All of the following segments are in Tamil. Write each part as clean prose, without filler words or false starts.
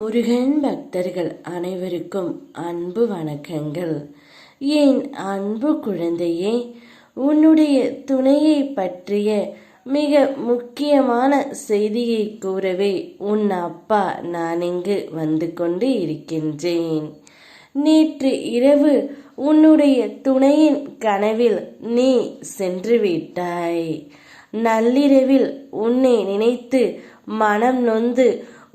முருகன் பக்தர்கள் அனைவருக்கும் அன்பு வணக்கங்கள். என் அன்பு குழந்தையே, உன்னுடைய துணையை பற்றிய மிக முக்கியமான செய்தியை கூறவே உன் அப்பா நான் இங்கு வந்து கொண்டு இருக்கின்றேன். நேற்று இரவு உன்னுடைய துணையின் கனவில் நீ சென்று விட்டாய். நள்ளிரவில் உன்னை நினைத்து மனம் நொந்து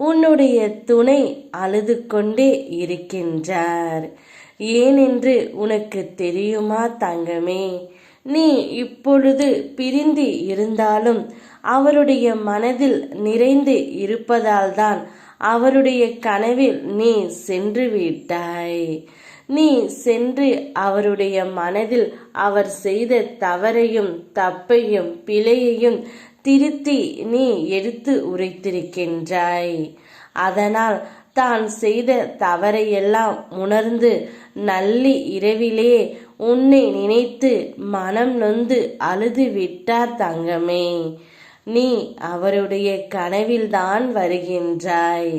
உன்னுடைய துணை அழுது கொண்டே இருக்கின்றார். ஏனென்று உனக்கு தெரியுமா தங்கமே? நீ இப்பொழுது பிரிந்து இருந்தாலும் அவருடைய மனதில் நிறைந்து இருப்பதால்தான் அவருடைய கனவில் நீ சென்று விட்டாய். நீ சென்று அவருடைய மனதில் அவர் செய்த தவறையும் தப்பையும் பிழையையும் திருத்தி நீ எடுத்து உரைத்திருக்கின்றாய். அதனால் தான் செய்த தவறையெல்லாம் உணர்ந்து நல்லி இரவிலே உன்னை நினைத்து மனம் நொந்து அழுது விட்டார் தங்கமே. நீ அவருடைய கனவில்தான் வருகின்றாய்.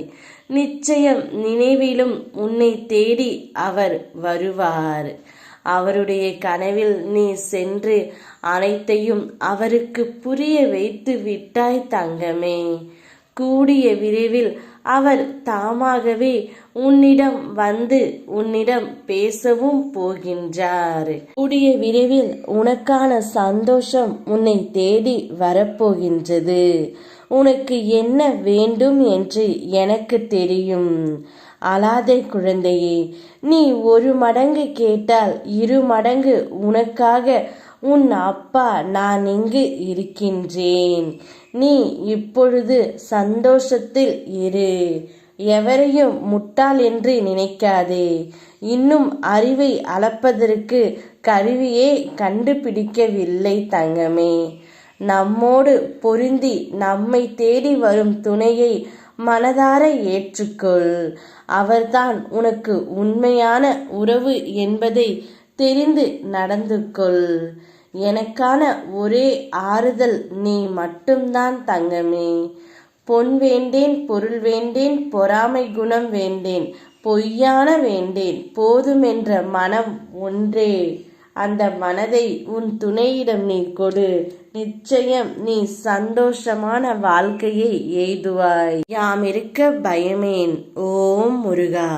நிச்சயம் நினைவிலும் உன்னை தேடி அவர் வருவார். அவருடைய கனவில் நீ சென்று அனைத்தையும் அவருக்கு புரிய வைத்து விட்டாய் தங்கமே. கூடிய விரைவில் அவர் தாமாகவே உன்னிடம் வந்து உன்னிடம் பேசவும் போகின்றார். கூடிய விரைவில் உனக்கான சந்தோஷம் உன்னை தேடி வரப்போகின்றது. உனக்கு என்ன வேண்டும் என்று எனக்கு தெரியும். அழாதே குழந்தையே. நீ 1 மடங்கு கேட்டால் 2 மடங்கு உனக்காக உன் அப்பா நான் இங்கு இருக்கின்றேன். நீ இப்பொழுது சந்தோஷத்தில் இரு. எவரையும் முட்டாள் என்று நினைக்காதே. இன்னும் அறிவை அளப்பதற்கு கருவியே கண்டுபிடிக்கவில்லை தங்கமே. நம்மோடு பொருந்தி நம்மை தேடி வரும் துணையை மனதார ஏற்றுக்கொள். அவர்தான் உனக்கு உண்மையான உறவு என்பதை தெரிந்து நடந்து கொள். எனக்கான ஒரே ஆறுதல் நீ மட்டும்தான் தங்கமே. பொன் வேண்டேன், பொருள் வேண்டேன், பொறாமை குணம் வேண்டேன், பொய்யான வேண்டேன், போதுமென்ற மனம் ஒன்றே. அந்த மனதை உன் துணையிடம் நீ கொடு. நிச்சயம் நீ சந்தோஷமான வாழ்க்கையை எய்துவாய். யாம் இருக்க பயமேன். ஓம் முருகா.